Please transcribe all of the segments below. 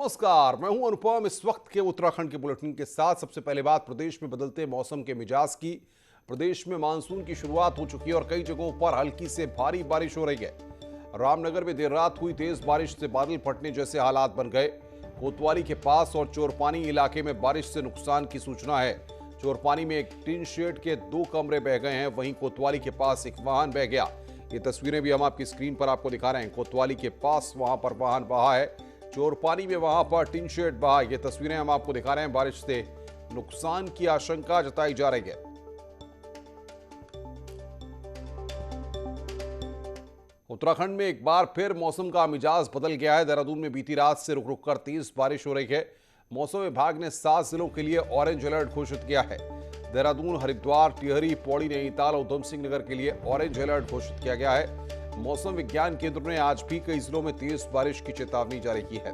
नमस्कार, मैं हूं अनुपम। इस वक्त के उत्तराखंड के बुलेटिन के साथ सबसे पहले बात प्रदेश में बदलते मौसम के मिजाज की। प्रदेश में मानसून की शुरुआत हो चुकी है और कई जगहों पर हल्की से भारी बारिश हो रही है। रामनगर में देर रात हुई तेज बारिश से बादल फटने जैसे हालात बन गए। कोतवाली के पास और चोरपानी इलाके में बारिश से नुकसान की सूचना है। चोरपानी में एक टीन शेड के 2 कमरे बह गए हैं, वहीं कोतवाली के पास एक वाहन बह गया। ये तस्वीरें भी हम आपकी स्क्रीन पर आपको दिखा रहे हैं। कोतवाली के पास वहां पर वाहन बहा है, चोरपानी में वहां पर टीन शेड बहा। ये तस्वीरें हम आपको दिखा रहे हैं। बारिश से नुकसान की आशंका जताई जा रही है। उत्तराखंड में एक बार फिर मौसम का मिजाज बदल गया है। देहरादून में बीती रात से रुक रुक कर तेज बारिश हो रही है। मौसम विभाग ने 7 जिलों के लिए ऑरेंज अलर्ट घोषित किया है। देहरादून, हरिद्वार, टिहरी, पौड़ी, नैनीताल और उधम सिंह नगर के लिए ऑरेंज अलर्ट घोषित किया गया है। मौसम विज्ञान केंद्र ने आज भी कई जिलों में तेज बारिश की चेतावनी जारी की है।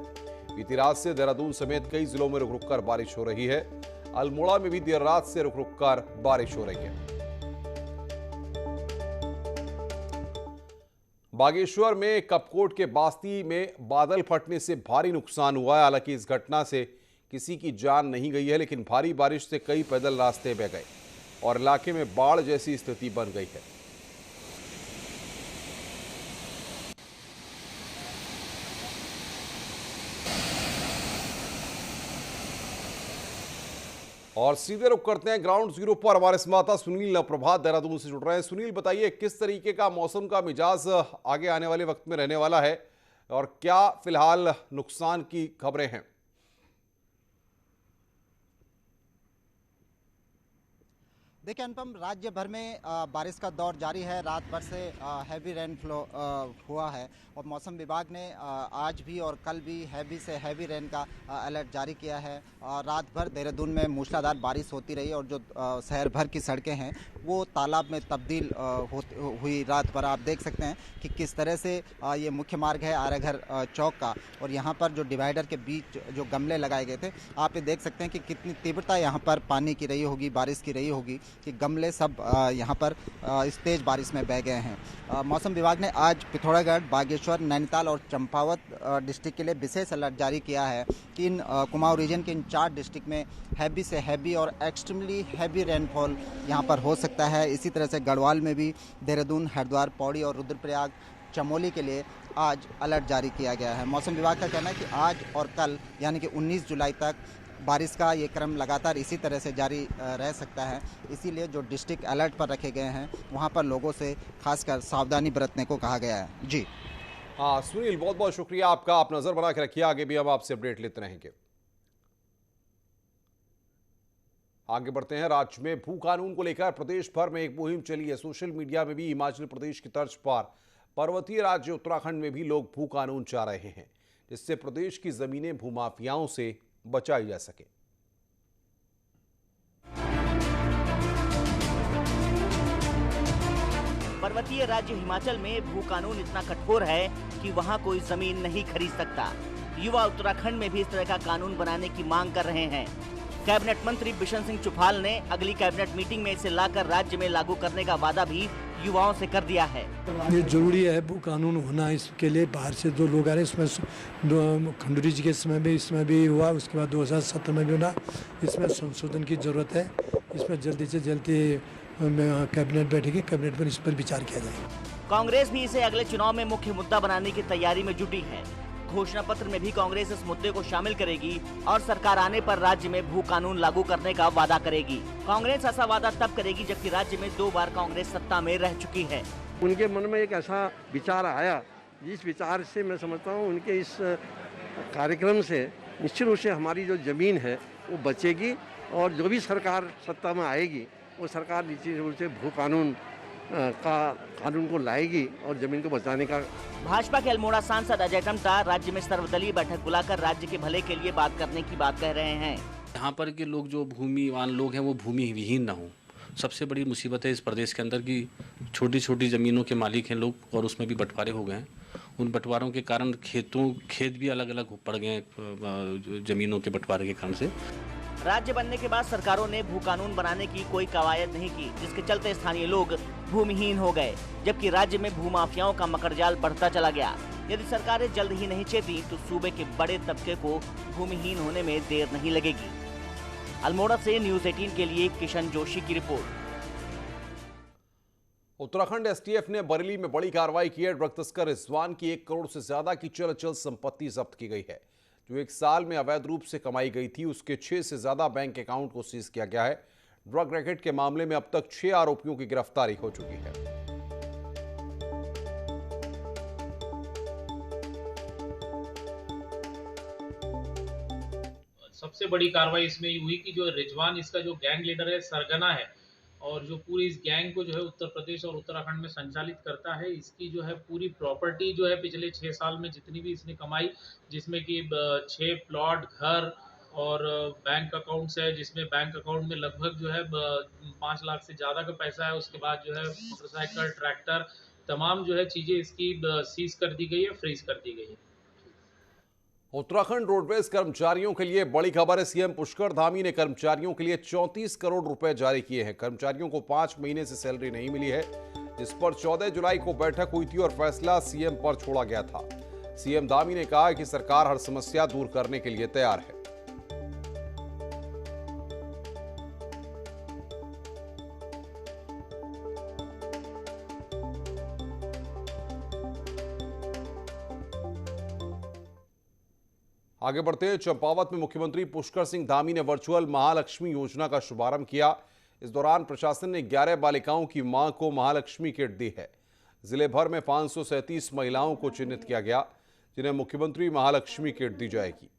बीती रात से देहरादून समेत कई जिलों में रुक रुक कर बारिश हो रही है। अल्मोड़ा में भी देर रात से रुक रुक कर बारिश हो रही है। बागेश्वर में कपकोट के बास्ती में बादल फटने से भारी नुकसान हुआ है। हालांकि इस घटना से किसी की जान नहीं गई है, लेकिन भारी बारिश से कई पैदल रास्ते बह गए और इलाके में बाढ़ जैसी स्थिति बन गई है। और सीधे रुक करते हैं ग्राउंड जीरो पर। हमारे संवाददाता सुनील प्रभात देहरादून से जुड़ रहे हैं। सुनील, बताइए किस तरीके का मौसम का मिजाज आगे आने वाले वक्त में रहने वाला है और क्या फिलहाल नुकसान की खबरें हैं? देखिए अनुपम, राज्य भर में बारिश का दौर जारी है। रात भर से हैवी रेनफ्लो हुआ है और मौसम विभाग ने आज भी और कल भी हैवी से हैवी रेन का अलर्ट जारी किया है। रात भर देहरादून में मूसलाधार बारिश होती रही और जो शहर भर की सड़कें हैं वो तालाब में तब्दील हुई रात भर। आप देख सकते हैं कि किस तरह से ये मुख्य मार्ग है आर्यघर चौक का, और यहाँ पर जो डिवाइडर के बीच जो गमले लगाए गए थे, आप ये देख सकते हैं कि कितनी तीव्रता यहाँ पर पानी की रही होगी, बारिश की रही होगी कि गमले सब यहाँ पर इस तेज बारिश में बह गए हैं। मौसम विभाग ने आज पिथौरागढ़, बागेश्वर, नैनीताल और चंपावत डिस्ट्रिक्ट के लिए विशेष अलर्ट जारी किया है कि इन कुमाऊं रीजन के इन 4 डिस्ट्रिक्ट में हैवी से हैवी और एक्सट्रीमली हैवी रेनफॉल यहाँ पर हो सकता है। इसी तरह से गढ़वाल में भी देहरादून, हरिद्वार, पौड़ी और रुद्रप्रयाग, चमोली के लिए आज अलर्ट जारी किया गया है। मौसम विभाग का कहना है कि आज और कल यानी कि 19 जुलाई तक बारिश का ये क्रम लगातार इसी तरह से जारी रह सकता है। इसीलिए जो डिस्ट्रिक्ट अलर्ट पर रखे गए हैं वहाँ पर लोगों से खासकर सावधानी बरतने को कहा गया है। जी हाँ सुनील, बहुत बहुत शुक्रिया आपका। आप नजर बना के रखिए, आगे भी हम आपसे अपडेट लेते रहेंगे। आगे बढ़ते हैं। राज्य में भू कानून को लेकर प्रदेश भर में एक मुहिम चली है। सोशल मीडिया में भी हिमाचल प्रदेश की तर्ज पर पर्वतीय राज्य उत्तराखंड में भी लोग भू कानून चाह रहे हैं, जिससे प्रदेश की जमीनें भूमाफियाओं से बचाई जा सके। पर्वतीय राज्य हिमाचल में भू कानून इतना कठोर है कि वहां कोई जमीन नहीं खरीद सकता। युवा उत्तराखंड में भी इस तरह का कानून बनाने की मांग कर रहे हैं। कैबिनेट मंत्री बिशन सिंह चुफाल ने अगली कैबिनेट मीटिंग में इसे लाकर राज्य में लागू करने का वादा भी युवाओं से कर दिया है। ये जरूरी है भू कानून होना। इसके लिए बाहर से जो लोग आ रहे हैं, इसमें खंडूरी जी के समय भी इसमें भी हुआ, उसके बाद 2017 में भी होना। इसमें संशोधन की जरूरत है। इसमें जल्दी से जल्दी कैबिनेट बैठेगी, कैबिनेट पर इस पर विचार किया जाएगा। कांग्रेस भी इसे अगले चुनाव में मुख्य मुद्दा बनाने की तैयारी में जुटी है। घोषणा पत्र में भी कांग्रेस इस मुद्दे को शामिल करेगी और सरकार आने पर राज्य में भू कानून लागू करने का वादा करेगी। कांग्रेस ऐसा वादा तब करेगी जबकि राज्य में 2 बार कांग्रेस सत्ता में रह चुकी है। उनके मन में एक ऐसा विचार आया, जिस विचार से मैं समझता हूँ उनके इस कार्यक्रम से निश्चित रूप से हमारी जो जमीन है वो बचेगी और जो भी सरकार सत्ता में आएगी वो सरकार निश्चित रूप से भू कानून को लाएगी और जमीन को बचाने का। भाजपा के अल्मोड़ा सांसद अजय टम्टा राज्य में सर्वदलीय बैठक बुलाकर राज्य के भले के लिए बात करने की बात कह रहे हैं। यहाँ पर के लोग जो भूमिवान लोग हैं वो भूमि विहीन ना हो। सबसे बड़ी मुसीबत है इस प्रदेश के अंदर कि छोटी छोटी ज़मीनों के मालिक हैं लोग और उसमें भी बंटवारे हो गए हैं। उन बंटवारों के कारण खेत भी अलग अलग पड़ गए हैं ज़मीनों के बंटवारे के कारण से। राज्य बनने के बाद सरकारों ने भू कानून बनाने की कोई कवायद नहीं की, जिसके चलते स्थानीय लोग भूमिहीन हो गए, जबकि राज्य में भूमाफियाओं का मकड़जाल बढ़ता चला गया। यदि सरकारें जल्द ही नहीं चेती तो सूबे के बड़े तबके को भूमिहीन होने में देर नहीं लगेगी। अल्मोड़ा से न्यूज़ 18 के लिए किशन जोशी की रिपोर्ट। उत्तराखंड एसटीएफ ने बरेली में बड़ी कार्रवाई की है। ड्रग तस्कर रिजवान की 1 करोड़ से ज्यादा की चल अचल संपत्ति जब्त की गई है, जो 1 साल में अवैध रूप से कमाई गई थी। उसके 6 से ज्यादा बैंक अकाउंट को सीज किया गया है। ड्रग रैकेट के मामले में अब तक 6 आरोपियों की गिरफ्तारी हो चुकी है। सबसे बड़ी कार्रवाई इसमें ये हुई कि जो रिजवान इसका जो गैंग लीडर है, सरगना है, और जो पूरी इस गैंग को जो है उत्तर प्रदेश और उत्तराखंड में संचालित करता है। इसकी जो है पूरी प्रॉपर्टी जो है पिछले 6 साल में जितनी भी इसने कमाई, जिसमें कि 6 प्लॉट, घर और बैंक अकाउंट्स है, जिसमें बैंक अकाउंट में लगभग जो है 5 लाख से ज़्यादा का पैसा है। उसके बाद जो है मोटरसाइकिल, ट्रैक्टर, तमाम जो है चीज़ें इसकी सीज कर दी गई है, फ्रीज कर दी गई है। उत्तराखंड रोडवेज कर्मचारियों के लिए बड़ी खबर है। सीएम पुष्कर धामी ने कर्मचारियों के लिए 34 करोड़ रुपए जारी किए हैं। कर्मचारियों को 5 महीने से सैलरी नहीं मिली है, जिस पर 14 जुलाई को बैठक हुई थी और फैसला सीएम पर छोड़ा गया था। सीएम धामी ने कहा कि सरकार हर समस्या दूर करने के लिए तैयार है। आगे बढ़ते हैं, चंपावत में मुख्यमंत्री पुष्कर सिंह धामी ने वर्चुअल महालक्ष्मी योजना का शुभारंभ किया। इस दौरान प्रशासन ने 11 बालिकाओं की मां को महालक्ष्मी किट दी है। जिले भर में 537 महिलाओं को चिन्हित किया गया, जिन्हें मुख्यमंत्री महालक्ष्मी किट दी जाएगी।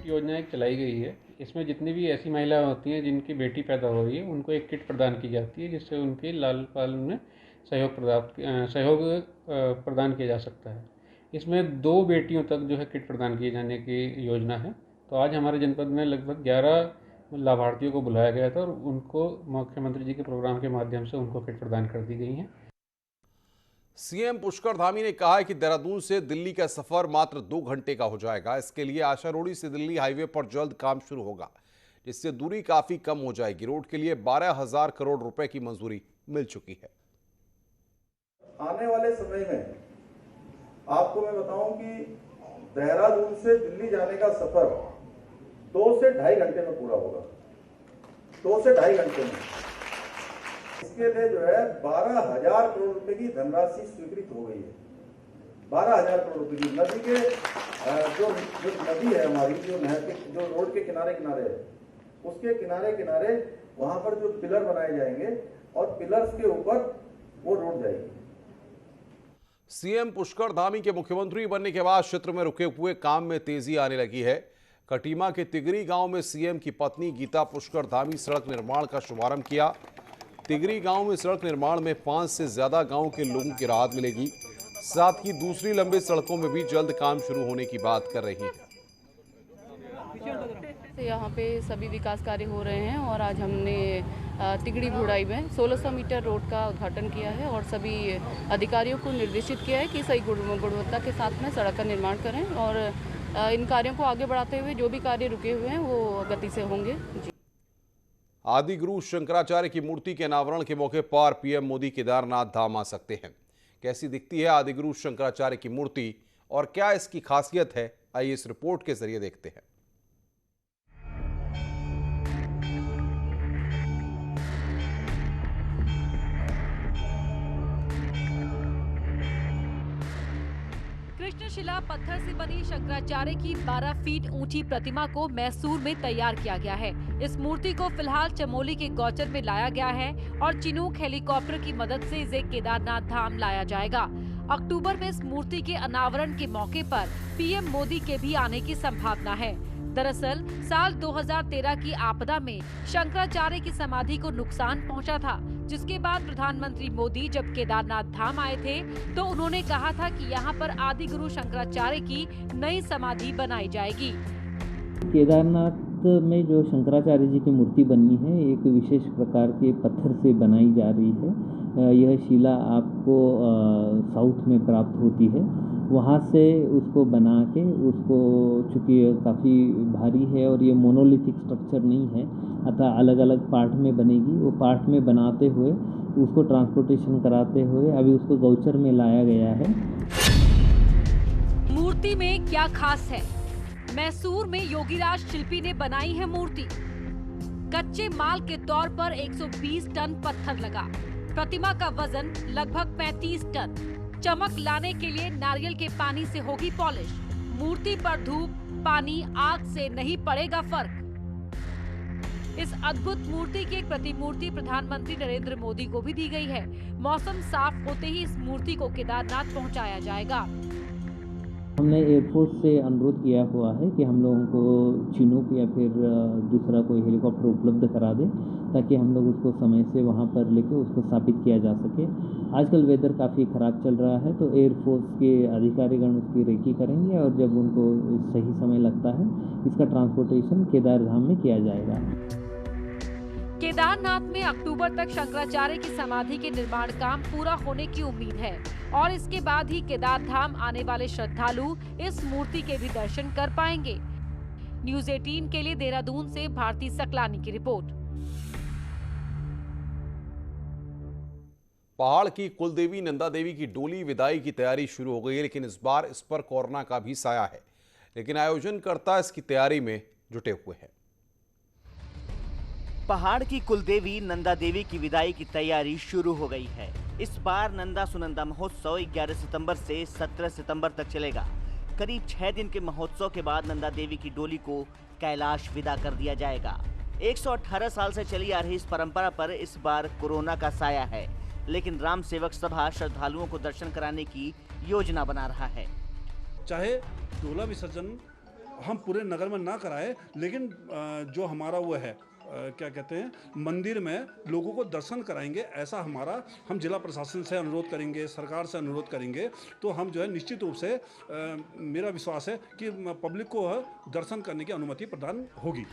योजना एक चलाई गई है। इसमें जितनी भी ऐसी महिलाएं होती हैं जिनकी बेटी पैदा हो रही है, उनको एक किट प्रदान की जाती है, जिससे उनके लालन पालन में सहयोग प्रदान किया जा सकता है। इसमें 2 बेटियों तक जो है किट प्रदान किए जाने की योजना है। तो आज हमारे जनपद में लगभग 11 लाभार्थियों को बुलाया गया था और उनको मुख्यमंत्री जी के प्रोग्राम के माध्यम से उनको किट प्रदान कर दी गई हैं। सीएम पुष्कर धामी ने कहा है कि देहरादून से दिल्ली का सफर मात्र 2 घंटे का हो जाएगा। इसके लिए आशारोड़ी से दिल्ली हाईवे पर जल्द काम शुरू होगा, जिससे दूरी काफी कम हो जाएगी। रोड के लिए 12,000 करोड़ रुपए की मंजूरी मिल चुकी है। आने वाले समय में आपको मैं बताऊं कि देहरादून से दिल्ली जाने का सफर 2 से 2.5 घंटे में पूरा होगा। 2 से 2.5 घंटे में। इसके लिए जो है 12,000 करोड़ रुपए की धनराशि स्वीकृत हो गई है। 12,000 करोड़ रुपए की नदी के जो नदी है हमारी, जो नहर के जो रोड के किनारे किनारे है, उसके किनारे किनारे वहां पर जो पिलर बनाए जाएंगे और पिलर्स के ऊपर वो रोड जाएगी। सीएम पुष्कर धामी के मुख्यमंत्री बनने के बाद क्षेत्र में रुके हुए काम में तेजी आने लगी है। कटीमा के तिगरी गांव में सीएम की पत्नी गीता पुष्कर धामी सड़क निर्माण का शुभारंभ किया। तिगरी गांव में सड़क निर्माण में 5 से ज्यादा गांव के लोगों की राहत मिलेगी। साथ ही दूसरी लंबी सड़कों में भी जल्द काम शुरू होने की बात कर रही है। यहाँ पे सभी विकास कार्य हो रहे हैं और आज हमने तिगड़ी भुड़ाई में 1600 मीटर रोड का उद्घाटन किया है और सभी अधिकारियों को निर्देशित किया है कि सही गुणवत्ता के साथ में सड़क का निर्माण करें और इन कार्यों को आगे बढ़ाते हुए जो भी कार्य रुके हुए हैं वो गति से होंगे। आदि गुरु शंकराचार्य की मूर्ति के अनावरण के मौके पर पीएम मोदी केदारनाथ धाम आ सकते हैं। कैसी दिखती है आदि गुरु शंकराचार्य की मूर्ति और क्या इसकी खासियत है, आइए इस रिपोर्ट के जरिए देखते हैं। कृष्णशिला पत्थर से बनी शंकराचार्य की 12 फीट ऊंची प्रतिमा को मैसूर में तैयार किया गया है। इस मूर्ति को फिलहाल चमोली के गौचर में लाया गया है और चिनूक हेलीकॉप्टर की मदद से इसे केदारनाथ धाम लाया जाएगा। अक्टूबर में इस मूर्ति के अनावरण के मौके पर पीएम मोदी के भी आने की संभावना है। दरअसल साल 2013 की आपदा में शंकराचार्य की समाधि को नुकसान पहुंचा था, जिसके बाद प्रधानमंत्री मोदी जब केदारनाथ धाम आए थे तो उन्होंने कहा था कि यहां पर आदि गुरु शंकराचार्य की नई समाधि बनाई जाएगी। केदारनाथ में जो शंकराचार्य जी की मूर्ति बननी है, एक विशेष प्रकार के पत्थर से बनाई जा रही है। यह शिला आपको साउथ में प्राप्त होती है। वहाँ से उसको बना के उसको, चूँकि काफ़ी भारी है और ये मोनोलिथिक स्ट्रक्चर नहीं है, अतः अलग अलग पार्ट में बनेगी। वो पार्ट में बनाते हुए उसको ट्रांसपोर्टेशन कराते हुए अभी उसको गौचर में लाया गया है। मूर्ति में क्या खास है? मैसूर में योगीराज शिल्पी ने बनाई है मूर्ति। कच्चे माल के तौर पर 120 टन पत्थर लगा। प्रतिमा का वजन लगभग 35 टन। चमक लाने के लिए नारियल के पानी से होगी पॉलिश। मूर्ति पर धूप, पानी, आग से नहीं पड़ेगा फर्क। इस अद्भुत मूर्ति की एक प्रतिमूर्ति प्रधानमंत्री नरेंद्र मोदी को भी दी गई है। मौसम साफ होते ही इस मूर्ति को केदारनाथ पहुंचाया जाएगा। हमने एयरफोर्स से अनुरोध किया हुआ है कि हम लोगों को चिनूक या फिर दूसरा कोई हेलीकॉप्टर उपलब्ध करा दे, ताकि हम लोग उसको समय से वहाँ पर लेके उसको स्थापित किया जा सके। आजकल वेदर काफ़ी ख़राब चल रहा है, तो एयरफोर्स के अधिकारीगण उसकी रेकी करेंगे और जब उनको सही समय लगता है इसका ट्रांसपोर्टेशन केदारधाम में किया जाएगा। केदारनाथ में अक्टूबर तक शंकराचार्य की समाधि के निर्माण काम पूरा होने की उम्मीद है और इसके बाद ही केदारधाम आने वाले श्रद्धालु इस मूर्ति के भी दर्शन कर पाएंगे। न्यूज़ 18 के लिए देहरादून से भारती सकलानी की रिपोर्ट। पहाड़ की कुलदेवी नंदा देवी की डोली विदाई की तैयारी शुरू हो गई है, लेकिन इस बार इस पर कोरोना का भी साया है। लेकिन आयोजनकर्ता इसकी तैयारी में जुटे हुए हैं। पहाड़ की कुलदेवी नंदा देवी की विदाई की तैयारी शुरू हो गई है। इस बार नंदा सुनंदा महोत्सव 11 सितंबर से 17 सितंबर तक चलेगा। करीब 6 दिन के महोत्सव के बाद नंदा देवी की डोली को कैलाश विदा कर दिया जाएगा। 118 साल से चली आ रही इस परंपरा पर इस बार कोरोना का साया है, लेकिन राम सेवक सभा श्रद्धालुओं को दर्शन कराने की योजना बना रहा है। चाहे डोला विसर्जन हम पूरे नगर में ना कराए, लेकिन जो हमारा वो है क्या कहते हैं, मंदिर में लोगों को दर्शन कराएंगे, ऐसा हमारा हम जिला प्रशासन से अनुरोध करेंगे, सरकार से अनुरोध करेंगे। तो हम जो है निश्चित रूप से मेरा विश्वास है कि पब्लिक को दर्शन करने की अनुमति प्रदान होगी।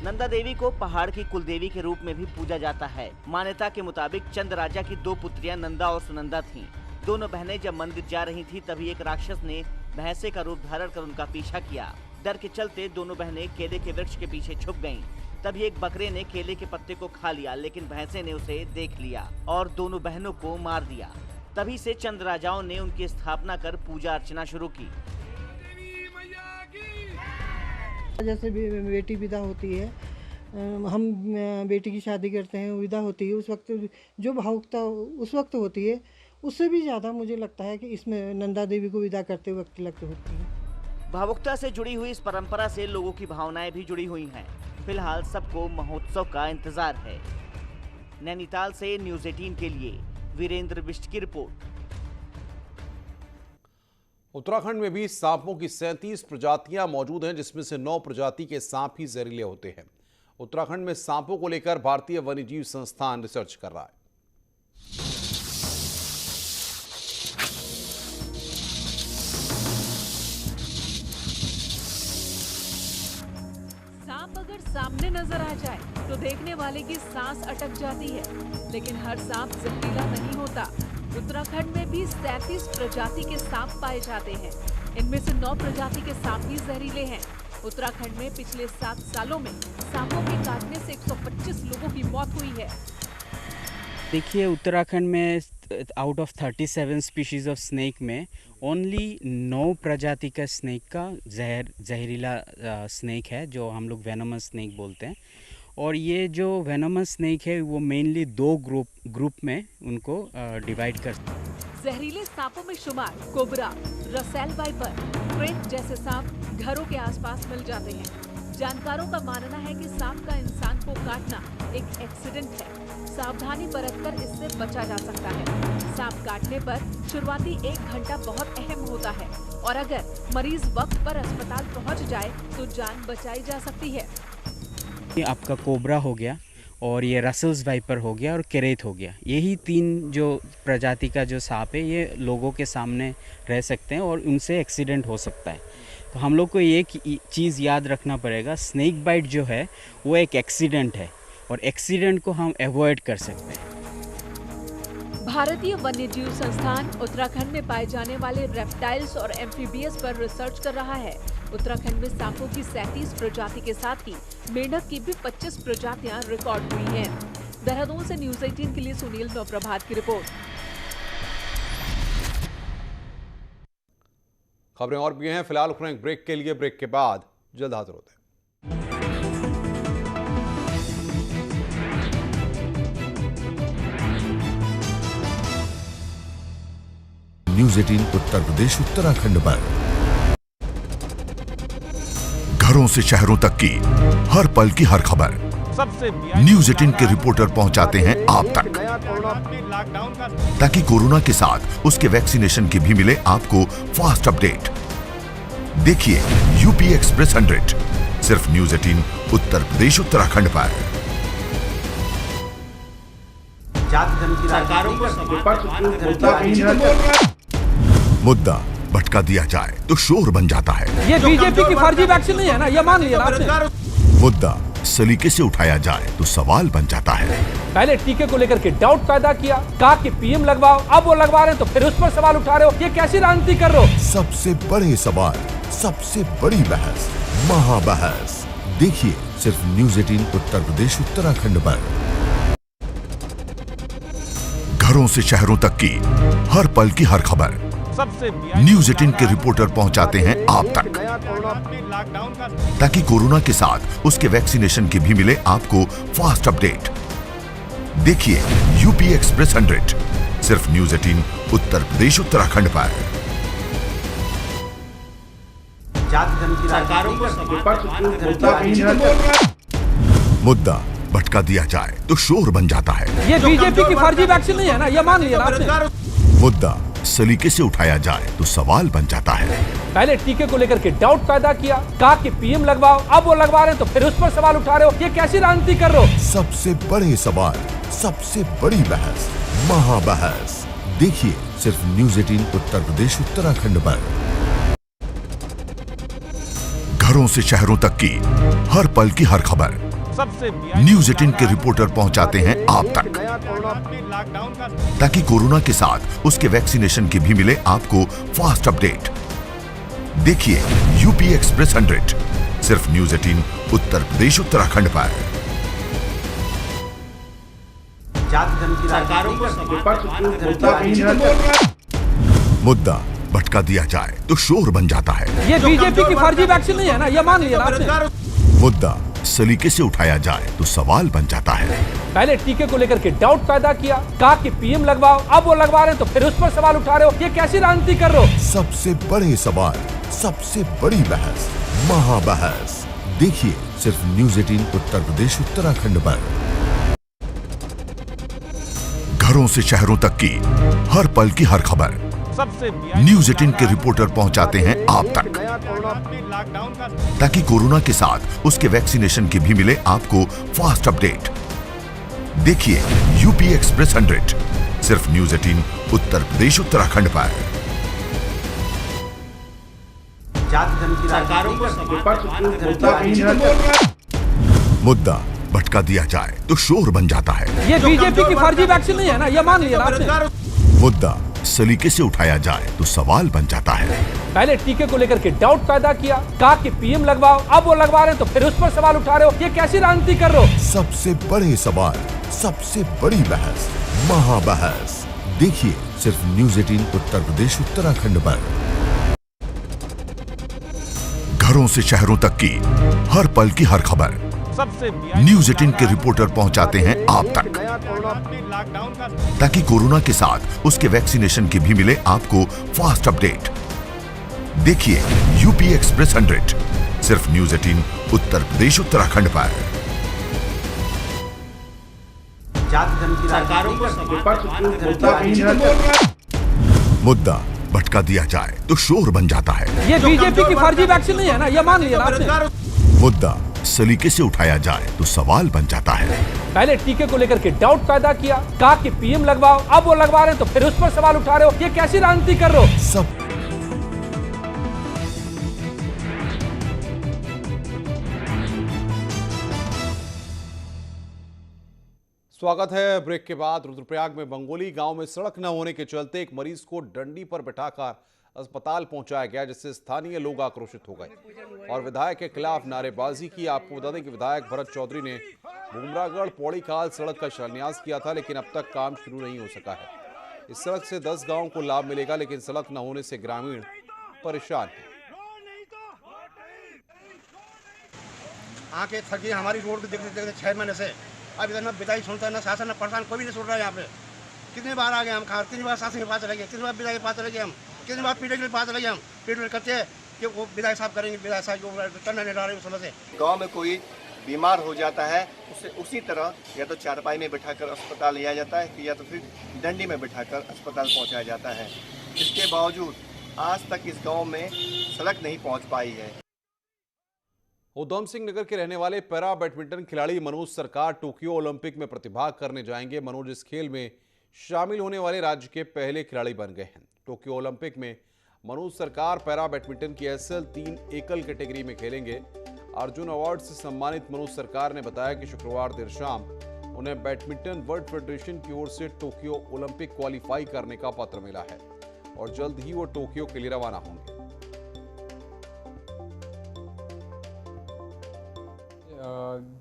नंदा देवी को पहाड़ की कुलदेवी के रूप में भी पूजा जाता है। मान्यता के मुताबिक चंद राजा की 2 पुत्रियां नंदा और सुनंदा थीं। दोनों बहनें जब मंदिर जा रही थीं, तभी एक राक्षस ने भैंसे का रूप धारण कर उनका पीछा किया। डर के चलते दोनों बहनें केले के वृक्ष के पीछे छुप गईं। तभी एक बकरे ने केले के पत्ते को खा लिया, लेकिन भैंसे ने उसे देख लिया और दोनों बहनों को मार दिया। तभी से चंद राजाओं ने उनकी स्थापना कर पूजा अर्चना शुरू की। जैसे बेटी विदा होती है, हम बेटी की शादी करते हैं, विदा होती है, उस वक्त जो भावुकता उस वक्त होती है, उससे भी ज़्यादा मुझे लगता है कि इसमें नंदा देवी को विदा करते वक्त लगती होती है। भावुकता से जुड़ी हुई इस परंपरा से लोगों की भावनाएं भी जुड़ी हुई हैं। फिलहाल सबको महोत्सव का इंतजार है। नैनीताल से न्यूज़ 18 के लिए वीरेंद्र बिष्ट की रिपोर्ट। उत्तराखंड में भी सांपों की 37 प्रजातियां मौजूद हैं, जिसमें से 9 प्रजाति के सांप ही जहरीले होते हैं। उत्तराखंड में सांपों को लेकर भारतीय वन्यजीव संस्थान रिसर्च कर रहा है। अगर सामने नजर आ जाए तो देखने वाले की सांस अटक जाती है, लेकिन हर सांप जहरीला नहीं होता। उत्तराखंड में भी 37 प्रजाति के सांप पाए जाते हैं। इनमें से 9 प्रजाति के सांप ही जहरीले हैं। उत्तराखंड में पिछले 7 सालों में सांपों के काटने से 125 लोगों की मौत हुई है। देखिए, उत्तराखंड में out of 37 species of snake में ओनली 9 प्रजाति का स्नेक का जहरीला स्नेक है, जो हम लोग वेनमस स्नेक बोलते हैं। और ये जो वेनमस स्नेक है वो मेनली 2 ग्रुप में उनको डिवाइड कर। जहरीले सांपों में शुमार कोबरा, रसेल वाइपर, क्रेट जैसे सांप घरों के आसपास मिल जाते हैं। जानकारों का मानना है कि सांप का इंसान को काटना एक एक्सीडेंट है। सावधानी बरतकर इससे बचा जा सकता है। सांप काटने पर शुरुआती 1 घंटा बहुत अहम होता है और अगर मरीज वक्त पर अस्पताल पहुंच जाए तो जान बचाई जा सकती है। आपका कोबरा हो गया और ये रसेल्स वाइपर हो गया और केरेट हो गया। यही 3 जो प्रजाति का जो सांप है ये लोगों के सामने रह सकते हैं और उनसे एक्सीडेंट हो सकता है। तो हम लोग को एक चीज़ याद रखना पड़ेगा, स्नेक बाइट जो है वो एक एक्सीडेंट है और एक्सीडेंट को हम अवॉइड कर सकते हैं। भारतीय वन्यजीव संस्थान उत्तराखंड में पाए जाने वाले रेप्टाइल्स और एम्फीबियस पर रिसर्च कर रहा है। उत्तराखंड में सांपों की 37 प्रजाति के साथ ही मेंढक की भी 25 प्रजातियां रिकॉर्ड हुई हैं। देहरादून से न्यूज 18 के लिए सुनील नवप्रभात की रिपोर्ट। खबरें और भी हैं, फिलहाल रुकना एक ब्रेक के लिए। ब्रेक के बाद जल्द हाजिर होते हैं। न्यूज 18 उत्तर प्रदेश उत्तराखंड पर घरों से शहरों तक की हर पल की हर खबर न्यूज 18 के रिपोर्टर पहुंचाते हैं आप तक, ताकि कोरोना के साथ उसके वैक्सीनेशन की भी मिले आपको फास्ट अपडेट। देखिए यूपी एक्सप्रेस 100 सिर्फ न्यूज 18 उत्तर प्रदेश उत्तराखंड पर। मुद्दा भटका दिया जाए तो शोर बन जाता है। ये बीजेपी की फर्जी वैक्सीन नहीं है ना, ये मान लिया आपने। मुद्दा सलीके से उठाया जाए तो सवाल बन जाता है। पहले टीके को लेकर के डाउट पैदा किया, कहा कि पीएम लगवाओ, अब वो लगवा रहे हैं तो फिर उस पर सवाल उठा रहे हो, ये कैसी राजनीति कर रहे हो? सबसे बड़े सवाल, सबसे बड़ी बहस, महाबहस देखिए सिर्फ न्यूज 18 उत्तर प्रदेश उत्तराखंड पर। घरों से शहरों तक की हर पल की हर खबर न्यूज 18 के रिपोर्टर पहुंचाते हैं आप तक, ताकि कोरोना के साथ उसके वैक्सीनेशन की भी मिले आपको फास्ट अपडेट। देखिए यूपी एक्सप्रेस 100 सिर्फ न्यूज 18 उत्तर प्रदेश उत्तराखंड पर। मुद्दा भटका दिया जाए तो शोर बन जाता है। ये बीजेपी की फर्जी वैक्सीन नहीं है ना, ये मान लिया आपने। मुद्दा सलीके से उठाया जाए तो सवाल बन जाता है। पहले टीके को लेकर के डाउट पैदा किया, कहा कि पीएम लगवाओ, अब वो लगवा रहे हैं तो फिर उस पर सवाल उठा रहे हो, ये कैसी राजनीति कर रहे हो? सबसे बड़े सवाल, सबसे बड़ी बहस, महाबहस देखिए सिर्फ न्यूज 18 उत्तर प्रदेश उत्तराखंड पर। घरों से शहरों तक की हर पल की हर खबर न्यूज 18 के रिपोर्टर पहुंचाते हैं आप तक, ताकि कोरोना के साथ उसके वैक्सीनेशन की भी मिले आपको फास्ट अपडेट। देखिए यूपी एक्सप्रेस 100 सिर्फ न्यूज 18 उत्तर प्रदेश उत्तराखंड पर। मुद्दा भटका दिया जाए तो शोर बन जाता है। ये बीजेपी की फर्जी वैक्सीन नहीं है ना, ये मान लिया आपने। मुद्दा सलीके से उठाया जाए तो सवाल बन जाता है। पहले टीके को लेकर के डाउट पैदा किया, कहा कि पीएम लगवाओ, अब वो लगवा रहे हैं तो फिर उस पर सवाल उठा रहे हो, ये कैसी राजनीति कर रहे हो? सबसे बड़े सवाल, सबसे बड़ी बहस, महाबहस देखिए सिर्फ न्यूज 18 उत्तर प्रदेश उत्तराखंड पर। घरों से शहरों तक की हर पल की हर खबर न्यूज 18 के रिपोर्टर पहुंचाते हैं आप तक, ताकि कोरोना के साथ उसके वैक्सीनेशन की भी मिले आपको फास्ट अपडेट। देखिए यूपी एक्सप्रेस 100 सिर्फ न्यूज 18 उत्तर प्रदेश उत्तराखंड पर। मुद्दा भटका दिया जाए तो शोर बन जाता है। ये बीजेपी की फर्जी वैक्सीन नहीं है ना, ये मान लिया आपने। मुद्दा सलीके से उठाया जाए तो सवाल बन जाता है। पहले टीके को लेकर के डाउट पैदा किया, कहा कि पीएम लगवाओ, अब वो लगवा रहे हैं तो फिर उस पर सवाल उठा रहे हो, ये कैसी राजनीति कर रहे हो? सबसे बड़े सवाल, सबसे बड़ी बहस, महाबहस देखिए सिर्फ न्यूज 18 उत्तर प्रदेश उत्तराखंड पर। घरों से शहरों तक की हर पल की हर खबर न्यूज 18 के रिपोर्टर पहुंचाते हैं आप तक, ताकि कोरोना के साथ उसके वैक्सीनेशन की भी मिले आपको फास्ट अपडेट। देखिए यूपी एक्सप्रेस 100 सिर्फ न्यूज 18 उत्तर प्रदेश उत्तराखंड पर। मुद्दा भटका दिया जाए तो शोर बन जाता है। ये बीजेपी की फर्जी वैक्सीन नहीं है ना, ये मान लिया आपने। मुद्दा सलीके से उठाया जाए तो सवाल बन जाता है। पहले टीके को लेकर के डाउट पैदा किया, कहा कि पीएम लगवाओ, अब वो लगवा रहे हैं तो फिर उस पर सवाल उठा रहे हो, ये कैसी राजनीति कर रहे हो? सब स्वागत है। ब्रेक के बाद रुद्रप्रयाग में बंगोली गांव में सड़क न होने के चलते एक मरीज को डंडी पर बिठाकर अस्पताल पहुंचाया गया, जिससे स्थानीय लोग आक्रोशित हो गए और विधायक के खिलाफ नारेबाजी की। आपको बता दें कि विधायक भरत चौधरी ने बुमरागढ़ पौड़ी खाल सड़क का शिलान्यास किया था, लेकिन अब तक काम शुरू नहीं हो सका है। इस सड़क से 10 गांवों को लाभ मिलेगा, लेकिन सड़क न होने से ग्रामीण परेशान हैं। आके थकी हमारी रोड को देखते देखते 6 महीने से अब इधर ना विधायक सुनता है, ना शासन, ना प्रशासन, कोई भी नहीं सुन रहा है। यहाँ पे कितनी बार आ गए हम, कहा कितनी बार शासन के पास चले गए, कितनी बार विधायक के पास चले गए हम, कितनी बार पीडब्ल्यू के पास चले गए हम। पीडब्ल्यू करते हैं कि वो विधायक साहब करेंगे, विधायक साहब जो करना नहीं रहा है उस समय से। गाँव में कोई बीमार हो जाता है उसे उसी तरह या तो चारपाई में बिठाकर अस्पताल लिया जाता है या तो फिर डंडी में बिठाकर अस्पताल पहुँचाया जाता है। इसके बावजूद आज तक इस गाँव में सड़क नहीं पहुँच पाई है। उधम सिंह नगर के रहने वाले पैरा बैडमिंटन खिलाड़ी मनोज सरकार टोक्यो ओलंपिक में प्रतिभाग करने जाएंगे। मनोज इस खेल में शामिल होने वाले राज्य के पहले खिलाड़ी बन गए हैं। टोक्यो ओलंपिक में मनोज सरकार पैरा बैडमिंटन की SL3 एकल कैटेगरी में खेलेंगे। अर्जुन अवार्ड से सम्मानित मनोज सरकार ने बताया कि शुक्रवार देर शाम उन्हें बैडमिंटन वर्ल्ड फेडरेशन की ओर से टोक्यो ओलंपिक क्वालिफाई करने का पत्र मिला है और जल्द ही वो टोक्यो के लिए रवाना होंगे।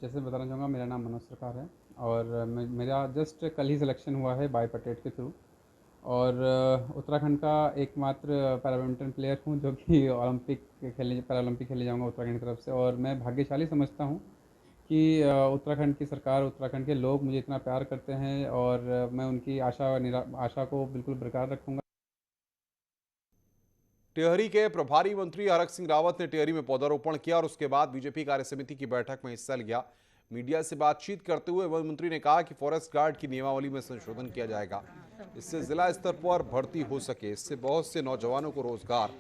जैसे बताना चाहूँगा, मेरा नाम मनोज सरकार है और मेरा जस्ट कल ही सिलेक्शन हुआ है बाय पटेट के थ्रू और उत्तराखंड का एकमात्र पैरा बैडमिंटन प्लेयर हूँ जो कि पैरा ओलंपिक खेले जाऊँगा उत्तराखंड की तरफ से। और मैं भाग्यशाली समझता हूँ कि उत्तराखंड की सरकार, उत्तराखंड के लोग मुझे इतना प्यार करते हैं और मैं उनकी आशा को बिल्कुल बरकरार रखूँगा। टिहरी के प्रभारी मंत्री हरक सिंह रावत ने टिहरी में पौधारोपण किया और उसके बाद बीजेपी कार्यसमिति की बैठक में हिस्सा लिया। मीडिया से बातचीत करते हुए वन मंत्री ने कहा कि फॉरेस्ट गार्ड की नियमावली में संशोधन किया जाएगा, इससे जिला स्तर पर भर्ती हो सके, इससे बहुत से नौजवानों को रोजगार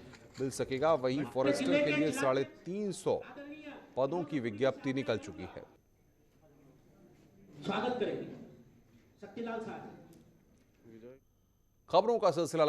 मिल सकेगा। वहीं फॉरेस्टर के लिए 350 पदों की विज्ञप्ति निकल चुकी है। खबरों का सिलसिला